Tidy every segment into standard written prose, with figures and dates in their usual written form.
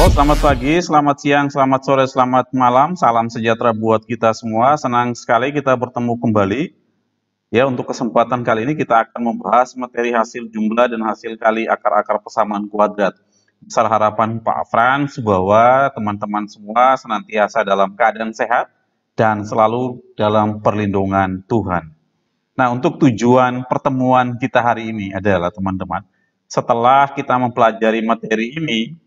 Halo, selamat pagi, selamat siang, selamat sore, selamat malam. Salam sejahtera buat kita semua. Senang sekali kita bertemu kembali. Ya, untuk kesempatan kali ini kita akan membahas materi hasil jumlah dan hasil kali akar-akar persamaan kuadrat. Besar harapan Pak Frans bahwa teman-teman semua senantiasa dalam keadaan sehat dan selalu dalam perlindungan Tuhan. Nah, untuk tujuan pertemuan kita hari ini adalah teman-teman, setelah kita mempelajari materi ini,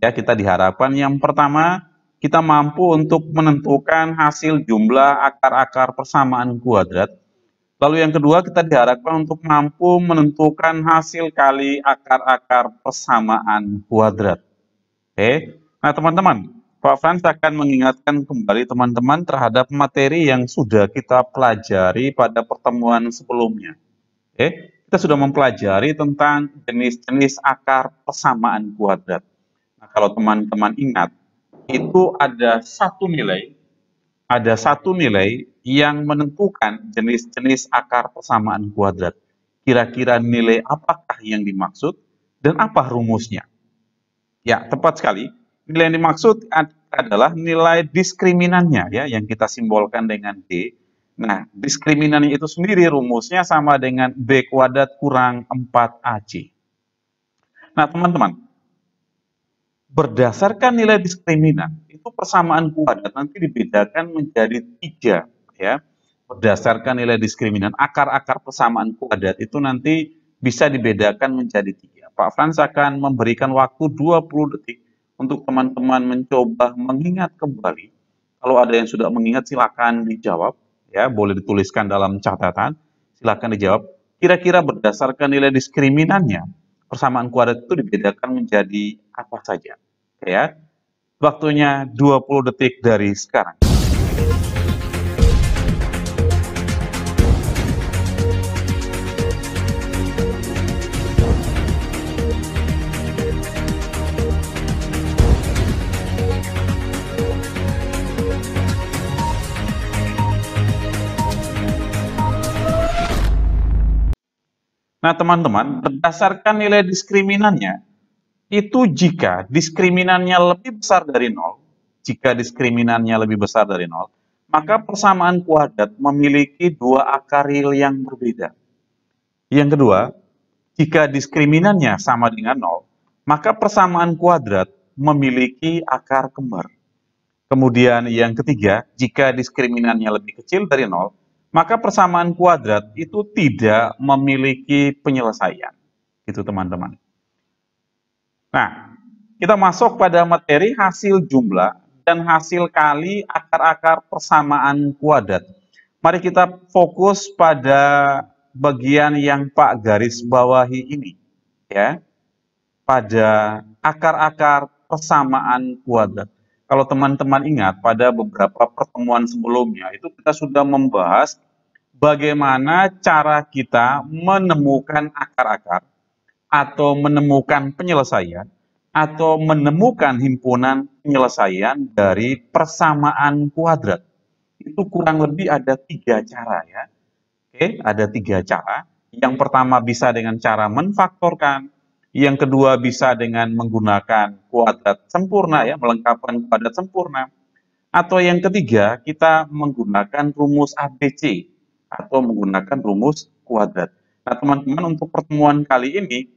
ya kita diharapkan yang pertama, kita mampu untuk menentukan hasil jumlah akar-akar persamaan kuadrat. Lalu yang kedua, kita diharapkan untuk mampu menentukan hasil kali akar-akar persamaan kuadrat. Oke, nah teman-teman, Pak Frans akan mengingatkan kembali teman-teman terhadap materi yang sudah kita pelajari pada pertemuan sebelumnya. Oke, kita sudah mempelajari tentang jenis-jenis akar persamaan kuadrat. Nah, kalau teman-teman ingat, itu ada satu nilai yang menentukan jenis-jenis akar persamaan kuadrat. Kira-kira nilai apakah yang dimaksud dan apa rumusnya? Ya, tepat sekali. Nilai yang dimaksud adalah nilai diskriminannya ya, yang kita simbolkan dengan D. Nah, diskriminannya itu sendiri rumusnya sama dengan B kuadrat kurang 4AC. Nah, teman-teman, berdasarkan nilai diskriminan, itu persamaan kuadrat nanti dibedakan menjadi 3 ya. Berdasarkan nilai diskriminan, akar-akar persamaan kuadrat itu nanti bisa dibedakan menjadi 3. Pak Frans akan memberikan waktu 20 detik untuk teman-teman mencoba mengingat kembali. Kalau ada yang sudah mengingat silakan dijawab ya, boleh dituliskan dalam catatan, silakan dijawab. Kira-kira berdasarkan nilai diskriminannya, persamaan kuadrat itu dibedakan menjadi apa saja? Oke ya. Waktunya 20 detik dari sekarang. Nah, teman-teman, berdasarkan nilai diskriminannya, itu jika diskriminannya lebih besar dari 0, jika diskriminannya lebih besar dari 0, maka persamaan kuadrat memiliki 2 akar real yang berbeda. Yang kedua, jika diskriminannya sama dengan 0, maka persamaan kuadrat memiliki akar kembar. Kemudian yang ketiga, jika diskriminannya lebih kecil dari 0, maka persamaan kuadrat itu tidak memiliki penyelesaian. Itu teman-teman. Nah, kita masuk pada materi hasil jumlah dan hasil kali akar-akar persamaan kuadrat. Mari kita fokus pada bagian yang Pak garis bawahi ini, ya, pada akar-akar persamaan kuadrat. Kalau teman-teman ingat, pada beberapa pertemuan sebelumnya, itu kita sudah membahas bagaimana cara kita menemukan akar-akar, atau menemukan penyelesaian, atau menemukan himpunan penyelesaian dari persamaan kuadrat. Itu kurang lebih ada 3 cara ya. Oke, ada 3 cara. Yang pertama bisa dengan cara menfaktorkan, yang kedua bisa dengan menggunakan kuadrat sempurna ya, melengkapkan kuadrat sempurna. Atau yang ketiga, kita menggunakan rumus ABC atau menggunakan rumus kuadrat. Nah, teman-teman, untuk pertemuan kali ini,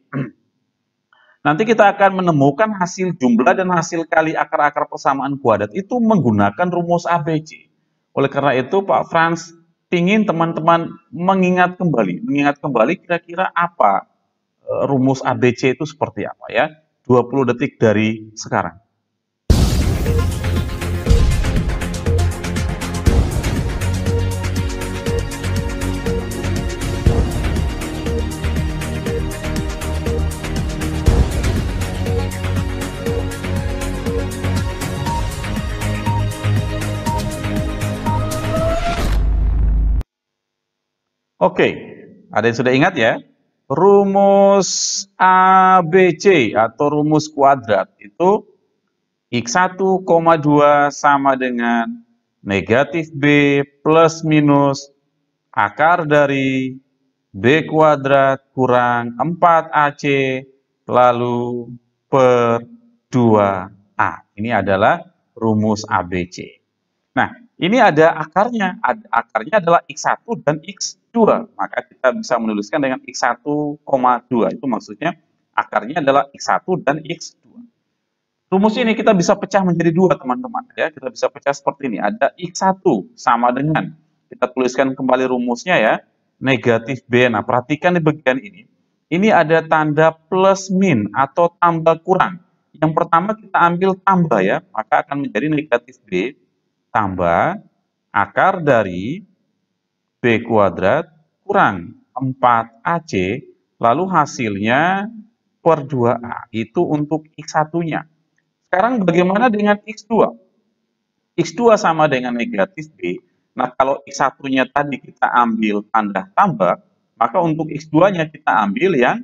nanti kita akan menemukan hasil jumlah dan hasil kali akar-akar persamaan kuadrat itu menggunakan rumus ABC. Oleh karena itu, Pak Frans ingin teman-teman mengingat kembali kira-kira apa rumus ABC itu seperti apa ya. 20 detik dari sekarang. Oke, ada yang sudah ingat ya? Rumus ABC atau rumus kuadrat itu X1, 2 sama dengan negatif B plus minus akar dari B kuadrat kurang 4AC lalu per 2 A. Ini adalah rumus ABC. Nah, ini ada akarnya. Akarnya adalah X1 dan X2. Maka kita bisa menuliskan dengan X1, 2. Itu maksudnya akarnya adalah X1 dan X2. Rumus ini kita bisa pecah menjadi dua, teman-teman. Ya, kita bisa pecah seperti ini. Ada X1 sama dengan, kita tuliskan kembali rumusnya ya, negatif B. Nah, perhatikan di bagian ini. Ini ada tanda plus min atau tambah kurang. Yang pertama kita ambil tambah ya, maka akan menjadi negatif B tambah akar dari B kuadrat kurang 4AC, lalu hasilnya per 2A. Itu untuk X1-nya. Sekarang bagaimana dengan X2? X2 sama dengan negatif B. Nah, kalau X1-nya tadi kita ambil tanda tambah, maka untuk X2-nya kita ambil yang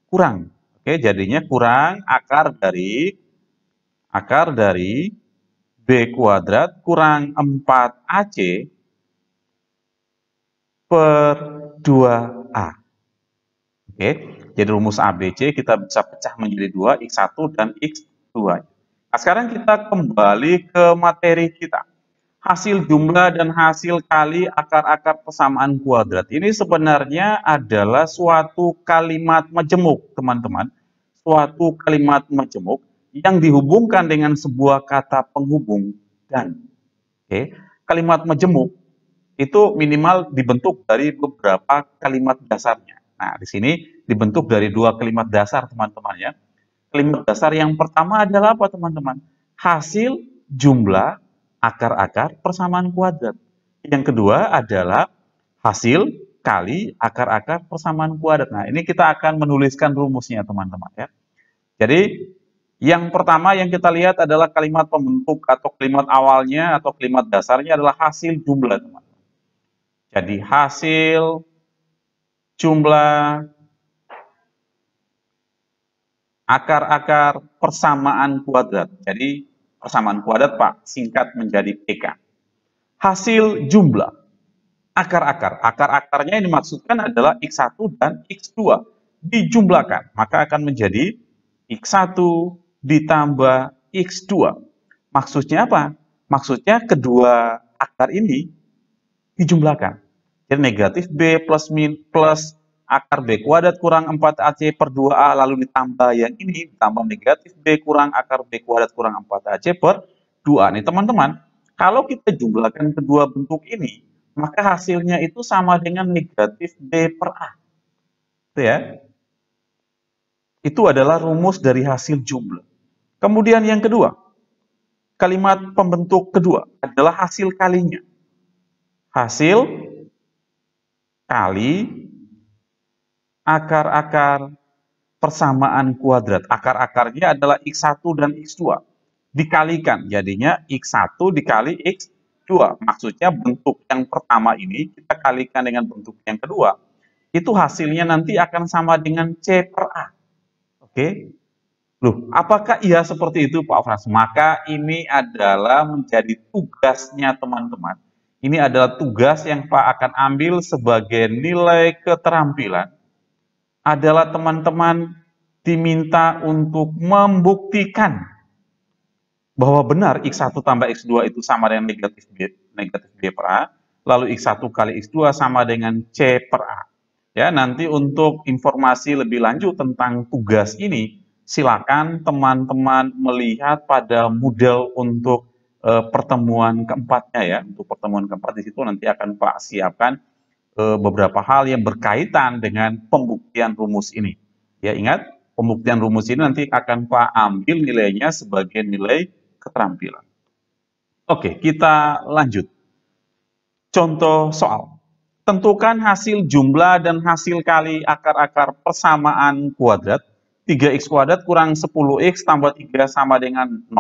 kurang. Oke, jadinya kurang akar dari B kuadrat kurang 4AC per 2A. Oke, jadi rumus ABC kita bisa pecah menjadi 2, X1 dan X2. Nah, sekarang kita kembali ke materi kita. Hasil jumlah dan hasil kali akar-akar persamaan kuadrat. Ini sebenarnya adalah suatu kalimat majemuk, teman-teman. Suatu kalimat majemuk yang dihubungkan dengan sebuah kata penghubung dan. Oke, kalimat majemuk itu minimal dibentuk dari beberapa kalimat dasarnya. Nah, di sini dibentuk dari dua kalimat dasar, teman-teman ya. Kalimat dasar yang pertama adalah apa, teman-teman? Hasil jumlah akar-akar persamaan kuadrat. Yang kedua adalah hasil kali akar-akar persamaan kuadrat. Nah, ini kita akan menuliskan rumusnya, teman-teman ya. Jadi, yang pertama yang kita lihat adalah kalimat pembentuk atau kalimat awalnya atau kalimat dasarnya adalah hasil jumlah, teman-teman. Jadi, hasil jumlah akar-akar persamaan kuadrat. Jadi, persamaan kuadrat, Pak, singkat menjadi PK. Hasil jumlah akar-akar. Akar-akarnya yang dimaksudkan adalah X1 dan X2. Dijumlahkan, maka akan menjadi X1 ditambah X2. Maksudnya apa? Maksudnya kedua akar ini dijumlahkan. Jadi negatif B plus min plus akar B kuadrat kurang 4AC per 2A, lalu ditambah yang ini, ditambah negatif B kurang akar B kuadrat kurang 4AC per 2A. Nih teman-teman, kalau kita jumlahkan kedua bentuk ini, maka hasilnya itu sama dengan negatif B per A. Itu ya. Itu adalah rumus dari hasil jumlah. Kemudian yang kedua, kalimat pembentuk kedua adalah hasil kalinya. Hasil kali akar-akar persamaan kuadrat. Akar-akarnya adalah X1 dan X2. Dikalikan, jadinya X1 dikali X2. Maksudnya bentuk yang pertama ini kita kalikan dengan bentuk yang kedua. Itu hasilnya nanti akan sama dengan C per A. Oke? Loh, apakah iya seperti itu, Pak Frans? Maka ini adalah menjadi tugasnya teman-teman. Ini adalah tugas yang Pak akan ambil sebagai nilai keterampilan. Adalah teman-teman diminta untuk membuktikan bahwa benar X1 tambah X2 itu sama dengan negatif B per A, lalu X1 kali X2 sama dengan C per A. Ya, nanti untuk informasi lebih lanjut tentang tugas ini, silakan teman-teman melihat pada model untuk pertemuan keempatnya ya. Untuk pertemuan keempat di situ nanti akan Pak siapkan beberapa hal yang berkaitan dengan pembuktian rumus ini. Ya, ingat, pembuktian rumus ini nanti akan Pak ambil nilainya sebagai nilai keterampilan. Oke, kita lanjut. Contoh soal. Tentukan hasil jumlah dan hasil kali akar-akar persamaan kuadrat 3x kuadrat kurang 10x tambah 3 sama dengan 0.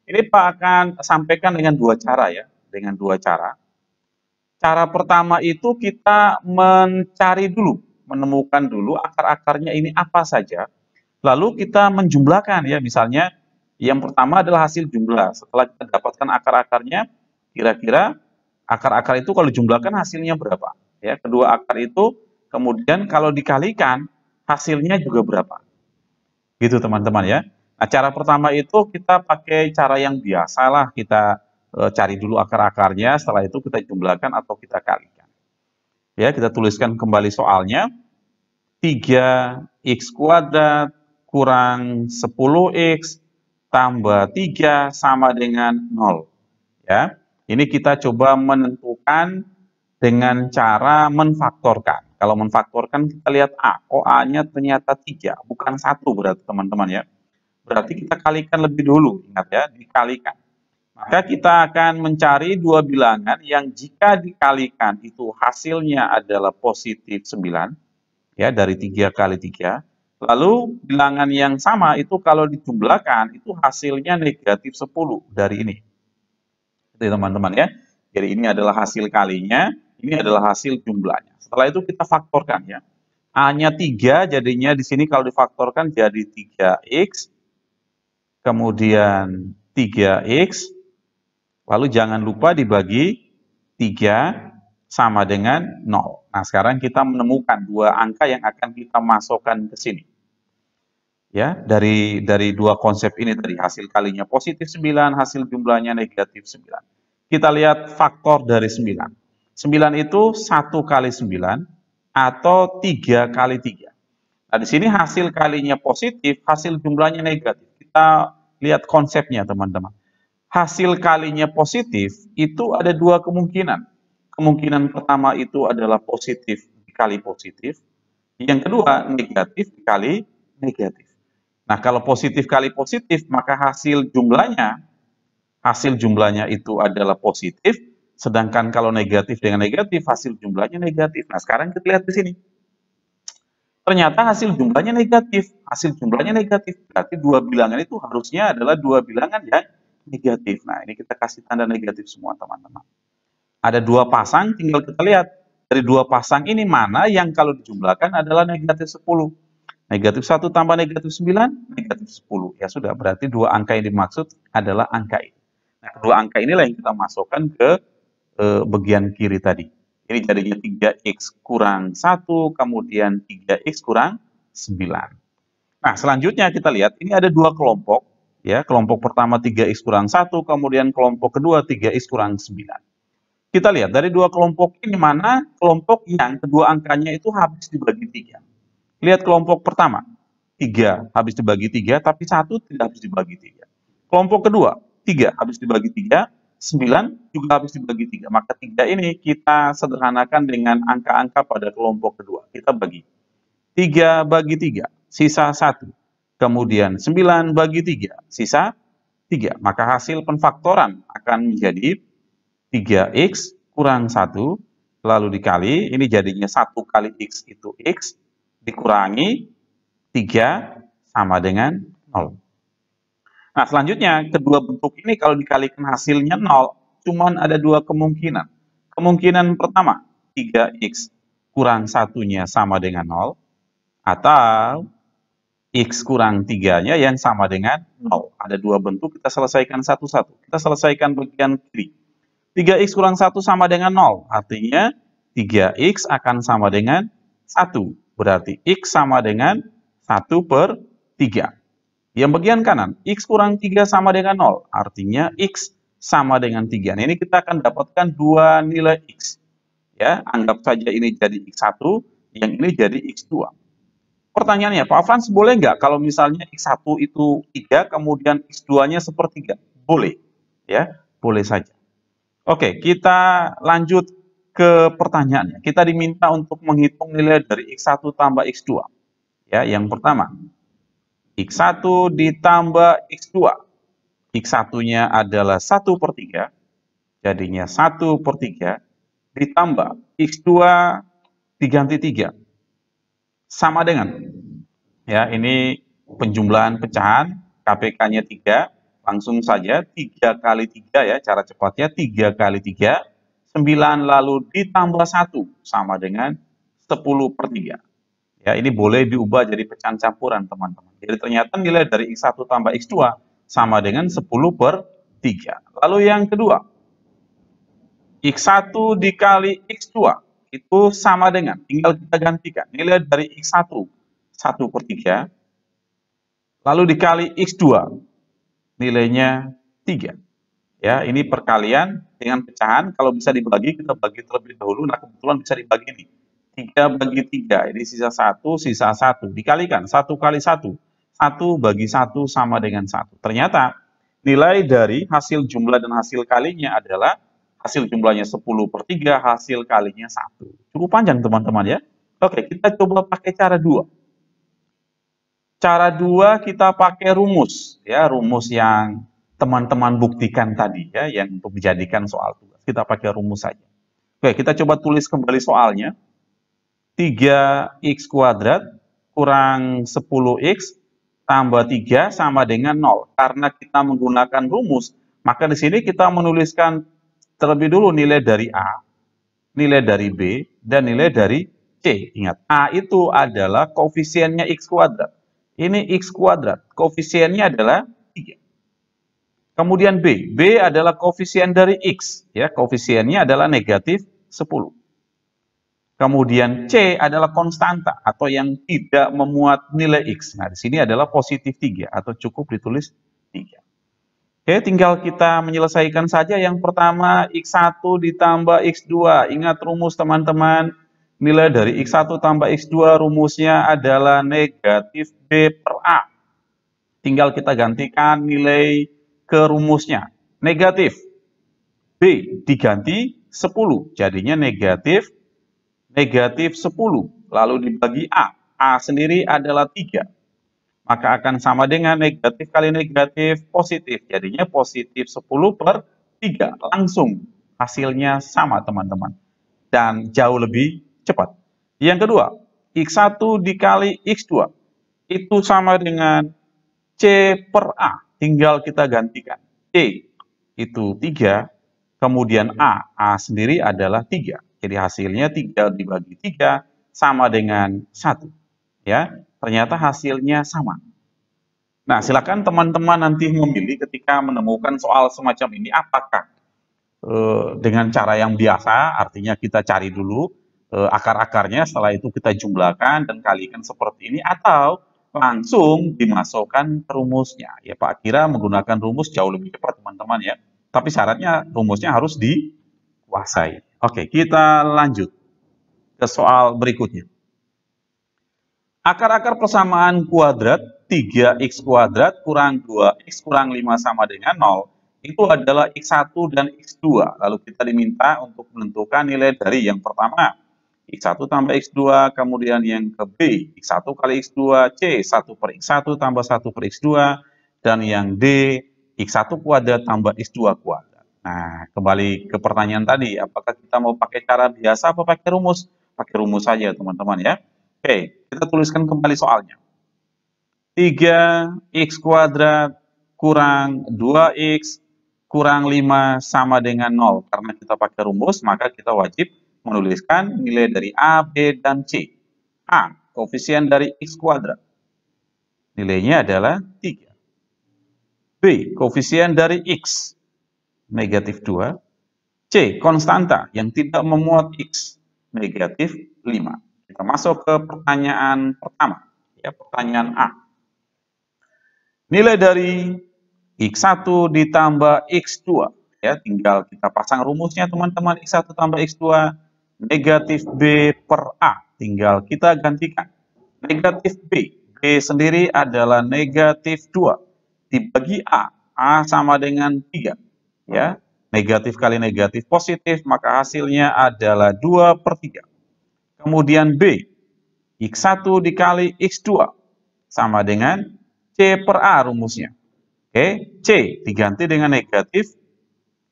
Ini Pak akan sampaikan dengan dua cara ya, dengan dua cara. Cara pertama itu kita mencari dulu, menemukan dulu akar-akarnya ini apa saja. Lalu kita menjumlahkan ya, misalnya yang pertama adalah hasil jumlah. Setelah kita dapatkan akar-akarnya, kira-kira akar-akar itu kalau jumlahkan hasilnya berapa? Ya, kedua akar itu kemudian kalau dikalikan hasilnya juga berapa? Gitu teman-teman ya. Nah, cara pertama itu kita pakai cara yang biasa lah, kita cari dulu akar-akarnya, setelah itu kita jumlahkan atau kita kalikan. Ya, kita tuliskan kembali soalnya, 3x kuadrat kurang 10x tambah 3 sama dengan 0. Ya, ini kita coba menentukan dengan cara menfaktorkan. Kalau menfaktorkan kita lihat A, oh A-nya ternyata 3, bukan 1 berarti teman-teman ya. Berarti kita kalikan lebih dulu, ingat ya, dikalikan. Maka kita akan mencari dua bilangan yang jika dikalikan itu hasilnya adalah positif 9, ya, dari 3 kali 3. Lalu bilangan yang sama itu kalau dijumlahkan itu hasilnya negatif 10 dari ini. Itu teman-teman ya. Jadi ini adalah hasil kalinya, ini adalah hasil jumlahnya. Setelah itu kita faktorkan ya. A-nya 3, jadinya di sini kalau difaktorkan jadi 3x, kemudian 3x, lalu jangan lupa dibagi 3 sama dengan 0. Nah, sekarang kita menemukan dua angka yang akan kita masukkan ke sini. Ya, dari dua konsep ini tadi, hasil kalinya positif 9, hasil jumlahnya negatif 9. Kita lihat faktor dari 9. 9 itu 1 kali 9 atau 3 kali 3. Nah, di sini hasil kalinya positif, hasil jumlahnya negatif. Kita lihat konsepnya, teman-teman. Hasil kalinya positif, itu ada dua kemungkinan. Kemungkinan pertama itu adalah positif dikali positif. Yang kedua, negatif dikali negatif. Nah, kalau positif kali positif, maka hasil jumlahnya itu adalah positif, sedangkan kalau negatif dengan negatif, hasil jumlahnya negatif. Nah, sekarang kita lihat di sini. Ternyata hasil jumlahnya negatif. Hasil jumlahnya negatif. Berarti dua bilangan itu harusnya adalah dua bilangan yang negatif. Nah, ini kita kasih tanda negatif semua, teman-teman. Ada dua pasang, tinggal kita lihat. Dari dua pasang ini mana yang kalau dijumlahkan adalah negatif 10. Negatif 1 tambah negatif 9, negatif 10. Ya sudah, berarti dua angka yang dimaksud adalah angka ini. Nah, kedua angka inilah yang kita masukkan ke bagian kiri tadi. Ini jadinya 3x kurang 1, kemudian 3x kurang 9. Nah, selanjutnya kita lihat, ini ada dua kelompok. Ya, kelompok pertama 3x kurang 1, kemudian kelompok kedua 3x kurang 9. Kita lihat, dari dua kelompok ini mana kelompok yang kedua angkanya itu habis dibagi 3. Lihat kelompok pertama, 3 habis dibagi 3, tapi 1 tidak habis dibagi 3. Kelompok kedua, 3 habis dibagi 3, 9 juga habis dibagi 3. Maka 3 ini kita sederhanakan dengan angka-angka pada kelompok kedua. Kita bagi. 3 bagi 3, sisa 1. Kemudian 9 bagi 3, sisa 3. Maka hasil penfaktoran akan menjadi 3x kurang 1, lalu dikali, ini jadinya 1 kali x itu x, dikurangi 3 sama dengan 0. Nah, selanjutnya, kedua bentuk ini kalau dikalikan hasilnya 0, cuman ada dua kemungkinan. Kemungkinan pertama, 3x kurang 1-nya sama dengan 0, atau x kurang 3-nya yang sama dengan 0. Ada dua bentuk, kita selesaikan satu-satu. Kita selesaikan bagian kiri. 3x kurang 1 sama dengan 0, artinya 3x akan sama dengan 1. Berarti x sama dengan 1/3. Yang bagian kanan, x kurang 3 sama dengan 0. Artinya x sama dengan 3. Nah, ini kita akan dapatkan dua nilai x. Ya, anggap saja ini jadi x1, yang ini jadi x2. Pertanyaannya, Pak Frans, boleh nggak kalau misalnya x1 itu 3, kemudian x2-nya sepertiga? Boleh. Ya, boleh saja. Oke, kita lanjut ke pertanyaannya. Kita diminta untuk menghitung nilai dari x1 tambah x2. Ya, yang pertama, x1 ditambah x2. X1-nya adalah 1/3, jadinya 1/3, ditambah x2 diganti 3. Sama dengan, ya, ini penjumlahan pecahan, KPK-nya 3, langsung saja 3 kali 3 ya, cara cepatnya 3 kali 3, 9 lalu ditambah 1, sama dengan 10/3. Ya, ini boleh diubah jadi pecahan campuran, teman-teman. Jadi ternyata nilai dari x1 tambah x2 sama dengan 10/3. Lalu yang kedua, x1 dikali x2 itu sama dengan, tinggal kita gantikan, nilai dari x1 1/3, lalu dikali X2, nilainya 3. Ya, ini perkalian dengan pecahan. Kalau bisa dibagi, kita bagi terlebih dahulu. Nah, kebetulan bisa dibagi nih. 3 bagi 3, ini sisa 1, sisa 1. Dikalikan, 1 kali 1. 1 bagi 1 sama dengan 1. Ternyata, nilai dari hasil jumlah dan hasil kalinya adalah hasil jumlahnya 10/3, hasil kalinya 1. Cukup panjang, teman-teman ya. Oke, kita coba pakai cara 2. Cara 2 kita pakai rumus. Ya, rumus yang teman-teman buktikan tadi ya, yang untuk dijadikan soal tugas. Kita pakai rumus saja. Oke, kita coba tulis kembali soalnya. 3x kuadrat kurang 10x tambah 3 sama dengan 0. Karena kita menggunakan rumus, maka di sini kita menuliskan terlebih dulu nilai dari A, nilai dari B, dan nilai dari C. Ingat, A itu adalah koefisiennya x kuadrat. Ini x kuadrat, koefisiennya adalah 3. Kemudian B adalah koefisien dari X, ya, koefisiennya adalah negatif 10. Kemudian C adalah konstanta atau yang tidak memuat nilai X. Nah, di sini adalah positif 3 atau cukup ditulis 3. Oke, tinggal kita menyelesaikan saja. Yang pertama, X1 ditambah X2. Ingat rumus teman-teman, nilai dari X1 tambah X2 rumusnya adalah negatif B per A. Tinggal kita gantikan nilai ke rumusnya. Negatif B diganti 10, jadinya negatif 10. Lalu dibagi A. A sendiri adalah 3. Maka akan sama dengan negatif kali negatif positif. Jadinya positif 10/3. Langsung hasilnya sama, teman-teman. Dan jauh lebih cepat. Yang kedua, X1 dikali X2. Itu sama dengan C per A. Tinggal kita gantikan. C itu 3, kemudian A sendiri adalah 3. Jadi hasilnya 3 dibagi 3 sama dengan 1. Ya, ternyata hasilnya sama. Nah, silakan teman-teman nanti memilih ketika menemukan soal semacam ini, apakah dengan cara yang biasa, artinya kita cari dulu akar-akarnya, setelah itu kita jumlahkan dan kalikan seperti ini, atau langsung dimasukkan rumusnya. Ya, Pak Kira menggunakan rumus jauh lebih cepat, teman-teman ya. Tapi syaratnya rumusnya harus dikuasai. Oke, kita lanjut ke soal berikutnya. Akar-akar persamaan kuadrat 3x kuadrat kurang 2x kurang 5 sama dengan 0 itu adalah x1 dan x2. Lalu kita diminta untuk menentukan nilai dari yang pertama x1 tambah x2, kemudian yang ke B, x1 kali x2, C, 1 per x1 tambah 1 per x2, dan yang D, x1 kuadrat tambah x2 kuadrat. Nah, kembali ke pertanyaan tadi, apakah kita mau pakai cara biasa atau pakai rumus? Pakai rumus saja, teman-teman ya. Oke, kita tuliskan kembali soalnya. 3x kuadrat kurang 2x kurang 5 sama dengan 0. Karena kita pakai rumus, maka kita wajib menuliskan nilai dari A, B, dan C. A, koefisien dari x kuadrat. Nilainya adalah 3. B, koefisien dari x. Negatif 2. C, konstanta yang tidak memuat x. Negatif 5. Kita masuk ke pertanyaan pertama. Ya, pertanyaan A. Nilai dari x1 ditambah x2. Ya, tinggal kita pasang rumusnya, teman-teman. X1 tambah x2 negatif B per A. Tinggal kita gantikan. Negatif B. B sendiri adalah negatif 2. Dibagi A. A sama dengan 3. Ya, negatif kali negatif positif, maka hasilnya adalah 2/3. Kemudian B. X1 dikali X2. Sama dengan C per A rumusnya. Oke, C diganti dengan negatif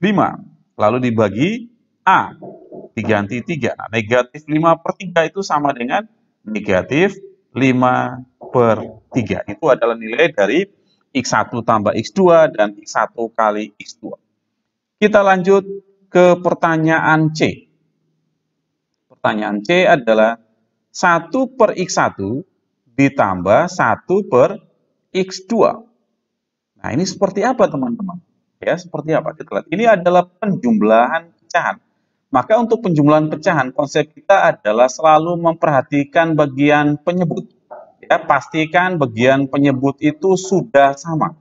5. Lalu dibagi A. Diganti 3. Nah, negatif 5/3 itu sama dengan negatif 5/3. Itu adalah nilai dari X1 tambah X2 dan X1 kali X2. Kita lanjut ke pertanyaan C. Pertanyaan C adalah 1 per X1 ditambah 1 per X2. Nah, ini seperti apa, teman-teman? Ya, seperti apa? Kita lihat. Ini adalah penjumlahan pecahan. Maka untuk penjumlahan pecahan, konsep kita adalah selalu memperhatikan bagian penyebut. Ya, pastikan bagian penyebut itu sudah sama.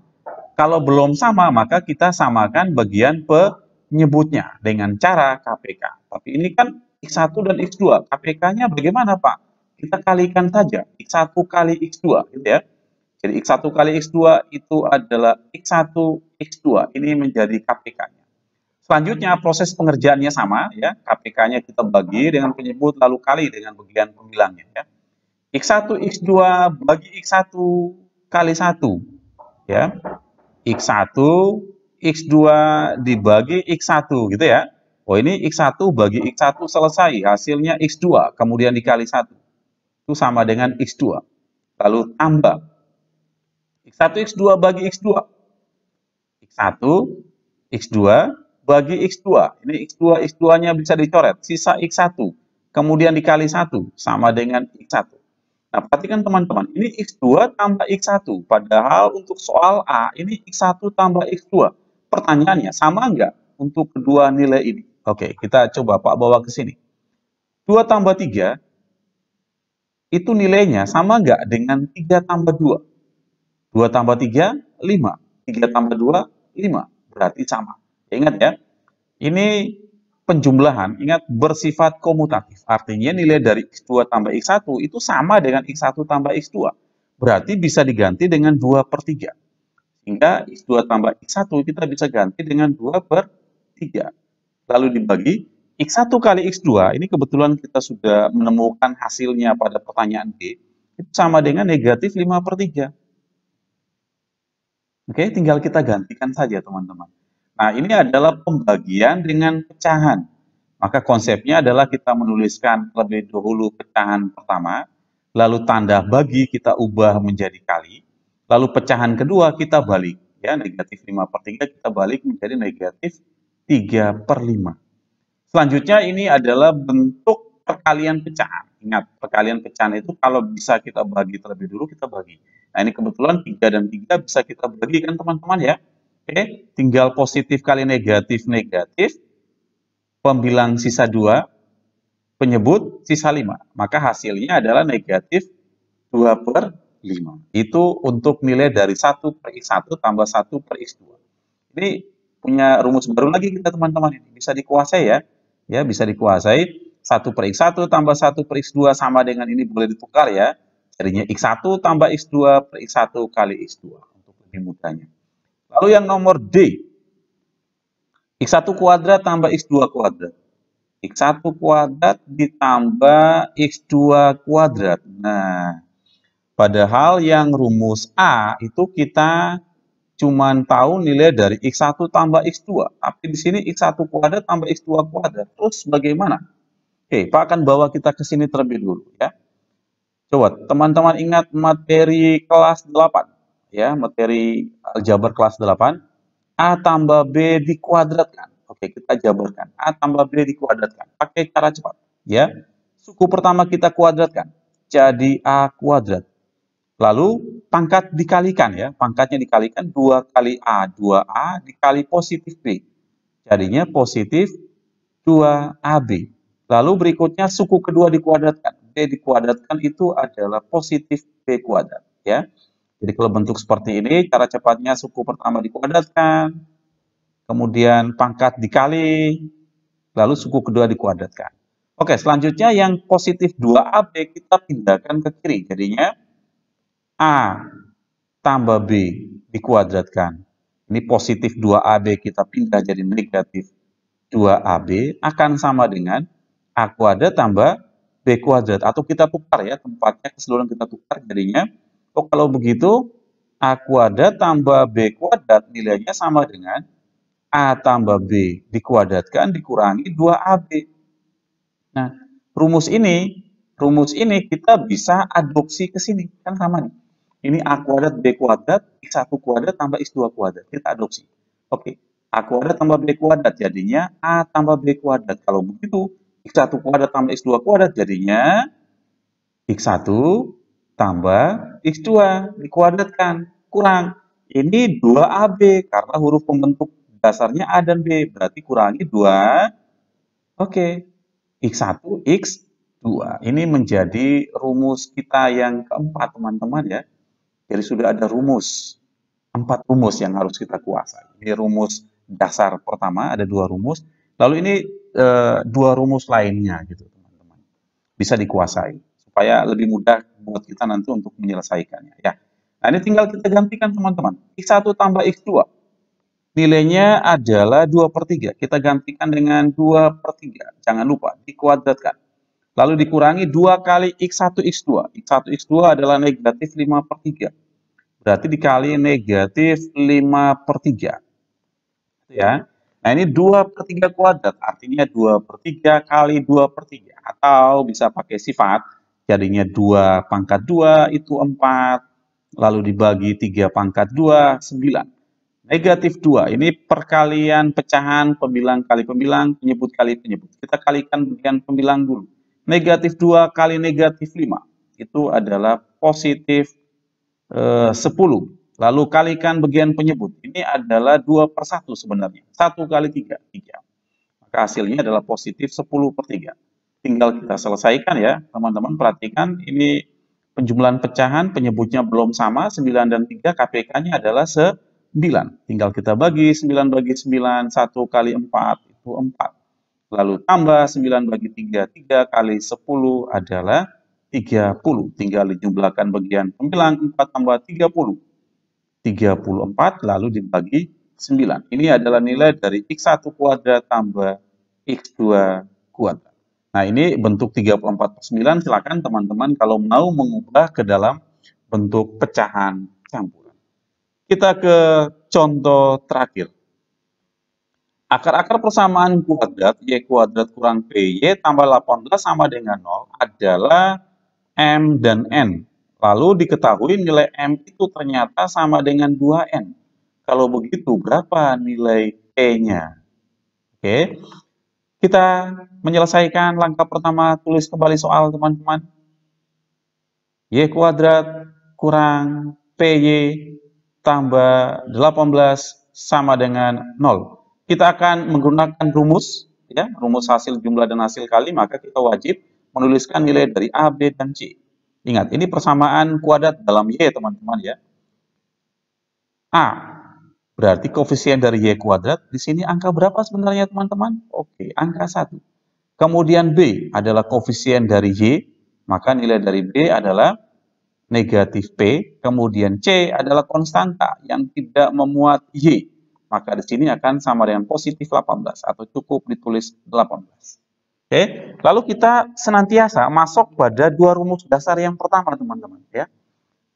Kalau belum sama, maka kita samakan bagian penyebutnya dengan cara KPK. Tapi ini kan X1 dan X2. KPK-nya bagaimana, Pak? Kita kalikan saja. X1 kali X2, gitu ya. Jadi X1 kali X2 itu adalah X1 X2. Ini menjadi KPK-nya. Selanjutnya proses pengerjaannya sama, ya. KPK-nya kita bagi dengan penyebut lalu kali dengan bagian pembilangnya, ya. X1 X2 bagi X1 kali 1, ya. X1 X2 dibagi X1, gitu ya. Oh, ini X1 bagi X1 selesai, hasilnya X2 kemudian dikali 1. Itu sama dengan X2. Lalu tambah X1 X2 bagi X2. X1 X2 bagi X2. Ini X2 X2-nya bisa dicoret, sisa X1 kemudian dikali 1 sama dengan X1. Nah, perhatikan teman-teman, ini X2 tambah X1, padahal untuk soal A, ini X1 tambah X2. Pertanyaannya, sama nggak untuk kedua nilai ini? Oke, kita coba Pak bawa ke sini. 2 tambah 3, itu nilainya sama nggak dengan 3 tambah 2? 2 tambah 3, 5. 3 tambah 2, 5. Berarti sama. Ingat ya, ini penjumlahan, ingat bersifat komutatif. Artinya nilai dari X2 tambah X1 itu sama dengan X1 tambah X2. Berarti bisa diganti dengan 2 per 3. Sehingga X2 tambah X1 kita bisa ganti dengan 2 per 3. Lalu dibagi X1 kali X2, ini kebetulan kita sudah menemukan hasilnya pada pertanyaan B, itu sama dengan negatif 5 per 3. Oke, tinggal kita gantikan saja teman-teman. Nah, ini adalah pembagian dengan pecahan. Maka konsepnya adalah kita menuliskan terlebih dahulu pecahan pertama, lalu tanda bagi kita ubah menjadi kali, lalu pecahan kedua kita balik. Ya, negatif 5 per 3 kita balik menjadi negatif 3 per 5. Selanjutnya ini adalah bentuk perkalian pecahan. Ingat, perkalian pecahan itu kalau bisa kita bagi terlebih dulu, kita bagi. Nah, ini kebetulan 3 dan 3 bisa kita bagi kan teman-teman ya. Oke, tinggal positif kali negatif, negatif. Pembilang sisa 2, penyebut sisa 5. Maka hasilnya adalah negatif 2 per 5. Itu untuk nilai dari 1 per X1 tambah 1 per X2. Ini punya rumus baru lagi kita teman-teman. Ini bisa dikuasai ya. Ya, bisa dikuasai. 1 per X1 tambah 1 per X2 sama dengan ini boleh ditukar ya. Jadinya X1 tambah X2 per X1 kali X2 untuk lebih mudahnya. Lalu yang nomor D, X1 kuadrat tambah X2 kuadrat. X1 kuadrat ditambah X2 kuadrat. Nah, padahal yang rumus A itu kita cuman tahu nilai dari X1 tambah X2. Tapi di sini X1 kuadrat tambah X2 kuadrat. Terus bagaimana? Oke, Pak akan bawa kita ke sini terlebih dulu ya. Coba teman-teman ingat materi kelas 8 ya, materi aljabar kelas 8. A tambah B dikuadratkan. Oke, kita jabarkan. A tambah B dikuadratkan. Pakai cara cepat. Ya. Suku pertama kita kuadratkan. Jadi A kuadrat. Lalu pangkat dikalikan ya. Pangkatnya dikalikan 2 kali A. 2A dikali positif B. Jadinya positif 2AB. Lalu berikutnya suku kedua dikuadratkan. B dikuadratkan itu adalah positif B kuadrat. Ya. Jadi kalau bentuk seperti ini, cara cepatnya suku pertama dikuadratkan, kemudian pangkat dikali, lalu suku kedua dikuadratkan. Oke, selanjutnya yang positif 2AB kita pindahkan ke kiri. Jadinya A tambah B dikuadratkan. Ini positif 2AB kita pindah jadi negatif 2AB akan sama dengan A kuadrat tambah B kuadrat. Atau kita tukar ya, tempatnya keseluruhan kita tukar. Jadinya oh, kalau begitu, A kuadrat tambah B kuadrat nilainya sama dengan A tambah B dikuadratkan dikurangi 2AB. Nah, rumus ini kita bisa adopsi ke sini. Kan sama nih. Ini A kuadrat B kuadrat, X1 kuadrat tambah X2 kuadrat. Kita adopsi. Oke, A kuadrat tambah B kuadrat jadinya A tambah B kuadrat. Kalau begitu, X1 kuadrat tambah X2 kuadrat jadinya X1 tambah X2 dikuadratkan, kurang. Ini 2AB, karena huruf pembentuk dasarnya A dan B, berarti kurangi 2. Oke, X1, X2. 2. Ini menjadi rumus kita yang keempat, teman-teman ya. Jadi sudah ada rumus, 4 rumus yang harus kita kuasai. Ini rumus dasar pertama, ada 2 rumus. Lalu ini 2 rumus lainnya gitu, teman-teman. Bisa dikuasai supaya lebih mudah buat kita nanti untuk menyelesaikannya ya. Nah, ini tinggal kita gantikan teman-teman. X1 tambah X2. Nilainya adalah 2/3. Kita gantikan dengan 2/3. Jangan lupa dikuadratkan. Lalu dikurangi 2 kali X1 X2. X1 X2 adalah negatif 5/3. Berarti dikali negatif 5/3. Ya. Nah, ini 2/3 kuadrat, artinya 2/3 kali 2/3. Atau bisa pakai sifat, jadinya 2/2 itu 4, lalu dibagi 3/2, 9. Negatif 2, ini perkalian pecahan pembilang kali pembilang, penyebut kali penyebut. Kita kalikan bagian pembilang dulu. Negatif 2 kali negatif 5, itu adalah positif 10. Lalu kalikan bagian penyebut. Ini adalah 2/1 sebenarnya. 1 kali 3, 3. Maka hasilnya adalah positif 10/3. Tinggal kita selesaikan ya, teman-teman. Perhatikan, ini penjumlahan pecahan, penyebutnya belum sama, 9 dan 3, KPK-nya adalah 9. Tinggal kita bagi, 9 bagi 9, 1 kali 4, itu 4. Lalu tambah 9 bagi 3, 3 kali 10 adalah 30. Tinggal dijumlahkan bagian pembilang, 4 tambah 30. 34 lalu dibagi 9. Ini adalah nilai dari X1 kuadrat tambah X2 kuadrat. Nah, ini bentuk 34/9. Silakan teman-teman kalau mau mengubah ke dalam bentuk pecahan campuran. Kita ke contoh terakhir. Akar-akar persamaan kuadrat Y kuadrat kurang PY tambah 18 sama dengan 0 adalah M dan N. Lalu diketahui nilai M itu ternyata sama dengan 2N. Kalau begitu, berapa nilai P-nya? Oke, kita menyelesaikan langkah pertama, tulis kembali soal teman-teman. Y kuadrat kurang PY tambah 18 sama dengan 0. Kita akan menggunakan rumus, ya, rumus hasil jumlah dan hasil kali, maka kita wajib menuliskan nilai dari A, B, dan C. Ingat, ini persamaan kuadrat dalam Y, teman-teman ya. A, berarti koefisien dari Y kuadrat, di sini angka berapa sebenarnya, teman-teman? Oke, angka 1. Kemudian B adalah koefisien dari Y, maka nilai dari B adalah negatif P, kemudian C adalah konstanta yang tidak memuat Y. Maka di sini akan sama dengan positif 18 atau cukup ditulis 18. Oke, lalu kita senantiasa masuk pada 2 rumus dasar yang pertama, teman-teman ya.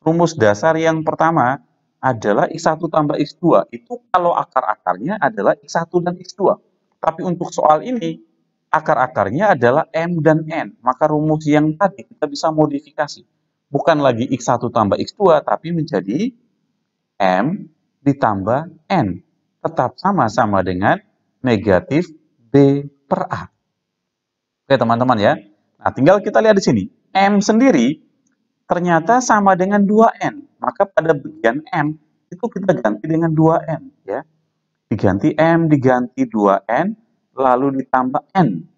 Rumus dasar yang pertama adalah X1 tambah X2. Itu kalau akar-akarnya adalah X1 dan X2. Tapi untuk soal ini, akar-akarnya adalah M dan N. Maka rumus yang tadi kita bisa modifikasi. Bukan lagi X1 tambah X2, tapi menjadi M ditambah N. Tetap sama-sama dengan negatif B per A. Oke teman-teman ya. Nah tinggal kita lihat di sini. M sendiri ternyata sama dengan 2N. Maka pada bagian M itu kita ganti dengan 2N. Ya. Diganti M, diganti 2N, lalu ditambah N.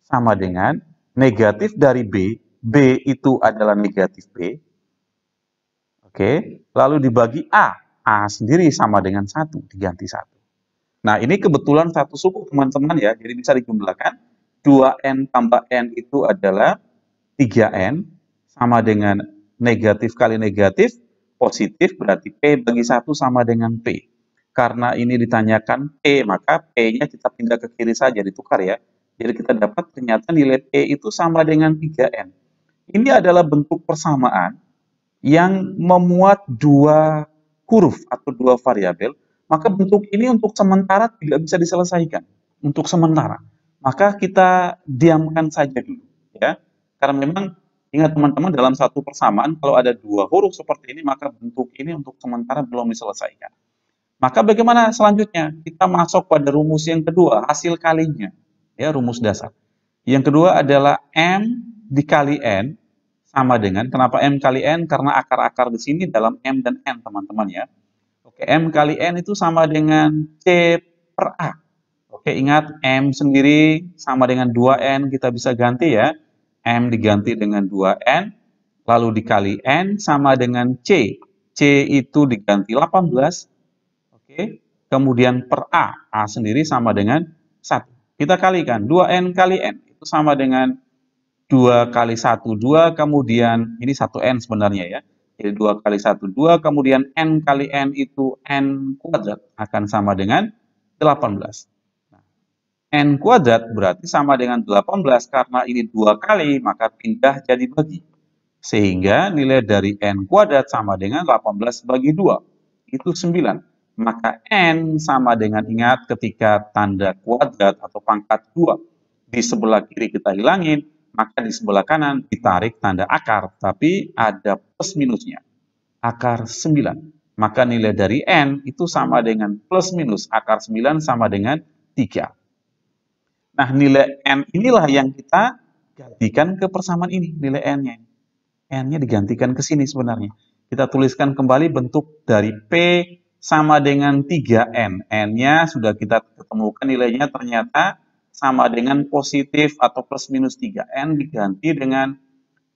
Sama dengan negatif dari B. B itu adalah negatif B. Oke, lalu dibagi A. A sendiri sama dengan 1, diganti 1. Nah, ini kebetulan satu suku, teman-teman ya. Jadi bisa dijumlahkan. 2N tambah N itu adalah 3N. Sama dengan negatif kali negatif, positif, berarti P bagi 1 sama dengan P. Karena ini ditanyakan P, maka P-nya kita pindah ke kiri saja, ditukar ya. Jadi kita dapat ternyata nilai P itu sama dengan 3N. Ini adalah bentuk persamaan yang memuat 2 huruf atau 2 variabel, maka bentuk ini untuk sementara tidak bisa diselesaikan. Untuk sementara. Maka kita diamkan saja dulu. Ya. Karena memang, ingat teman-teman, dalam satu persamaan, kalau ada 2 huruf seperti ini, maka bentuk ini untuk sementara belum diselesaikan. Maka bagaimana selanjutnya? Kita masuk pada rumus yang kedua, hasil kalinya. Ya, rumus dasar. Yang kedua adalah M dikali N sama dengan, kenapa M kali N? Karena akar-akar di sini dalam M dan N, teman-teman ya. Oke, M kali N itu sama dengan C per A. Oke, ingat M sendiri sama dengan 2N, kita bisa ganti ya. M diganti dengan 2N, lalu dikali N sama dengan C. C itu diganti 18, oke. Kemudian per A sendiri sama dengan 1. Kita kalikan, 2N kali N, itu sama dengan 2 kali 1, 2, kemudian, ini 1N sebenarnya ya. Jadi 2 kali 1, 2, kemudian N kali N itu N kuadrat, akan sama dengan 18. N kuadrat berarti sama dengan 18, karena ini 2 kali, maka pindah jadi bagi. Sehingga nilai dari N kuadrat sama dengan 18 bagi 2, itu 9. Maka N sama dengan, ingat ketika tanda kuadrat atau pangkat 2 di sebelah kiri kita hilangin, maka di sebelah kanan ditarik tanda akar, tapi ada plus minusnya, akar 9. Maka nilai dari N itu sama dengan plus minus, akar 9 sama dengan 3. Nah, nilai N inilah yang kita gantikan ke persamaan ini, nilai N-nya. N-nya digantikan ke sini sebenarnya. Kita tuliskan kembali bentuk dari P sama dengan 3N. N-nya sudah kita ketemukan nilainya ternyata sama dengan positif atau plus minus 3. N diganti dengan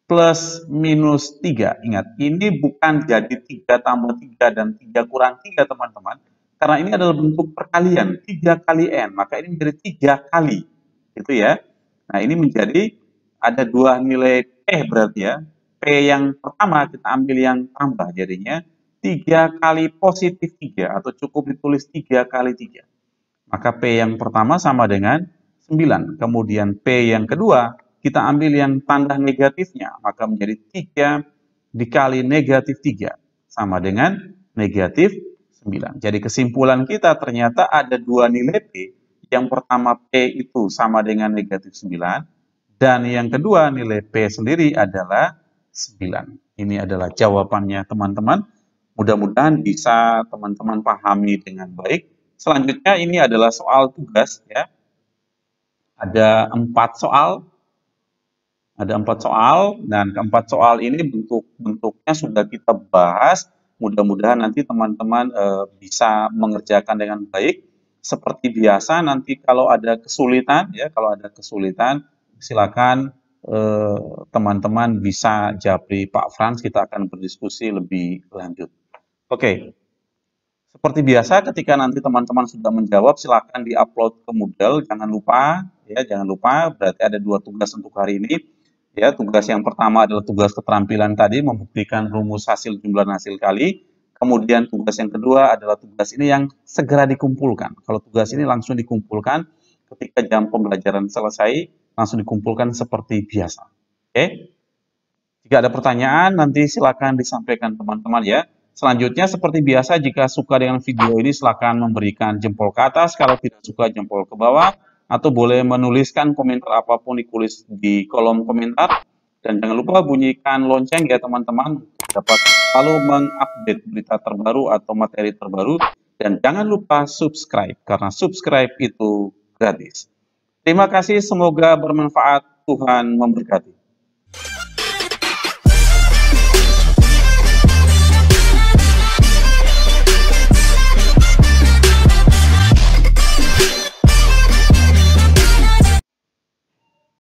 plus minus 3. Ingat, ini bukan jadi 3 tambah 3 dan 3 kurang 3, teman-teman. Karena ini adalah bentuk perkalian, 3 kali N. Maka ini menjadi 3 kali. Gitu ya. Nah, ini menjadi ada dua nilai P berarti ya. P yang pertama kita ambil yang tambah, jadinya 3 kali positif 3, atau cukup ditulis 3 kali 3. Maka P yang pertama sama dengan 9. Kemudian P yang kedua, kita ambil yang tanda negatifnya, maka menjadi 3 dikali negatif 3, sama dengan negatif 9. Jadi kesimpulan kita ternyata ada dua nilai P. Yang pertama P itu sama dengan negatif 9, dan yang kedua nilai P sendiri adalah 9. Ini adalah jawabannya, teman-teman. Mudah-mudahan bisa teman-teman pahami dengan baik. Selanjutnya ini adalah soal tugas ya. Ada 4 soal. Ada 4 soal, dan keempat soal ini bentuknya sudah kita bahas. Mudah-mudahan nanti teman-teman bisa mengerjakan dengan baik. Seperti biasa, nanti kalau ada kesulitan ya, silakan teman-teman bisa japri Pak Frans, kita akan berdiskusi lebih lanjut. Oke. Seperti biasa, ketika nanti teman-teman sudah menjawab, silakan diupload ke Moodle. Jangan lupa ya, berarti ada 2 tugas untuk hari ini. Ya, tugas yang pertama adalah tugas keterampilan tadi, membuktikan rumus hasil jumlah dan hasil kali. Kemudian tugas yang kedua adalah tugas ini yang segera dikumpulkan. Kalau tugas ini langsung dikumpulkan ketika jam pembelajaran selesai, langsung dikumpulkan seperti biasa. Oke? Jika ada pertanyaan, nanti silakan disampaikan teman-teman ya. Selanjutnya, seperti biasa, jika suka dengan video ini, silakan memberikan jempol ke atas. Kalau tidak suka, jempol ke bawah. Atau boleh menuliskan komentar apapun ditulis di kolom komentar. Dan jangan lupa bunyikan lonceng ya teman-teman, dapat selalu mengupdate berita terbaru atau materi terbaru. Dan jangan lupa subscribe, karena subscribe itu gratis. Terima kasih, semoga bermanfaat. Tuhan memberkati.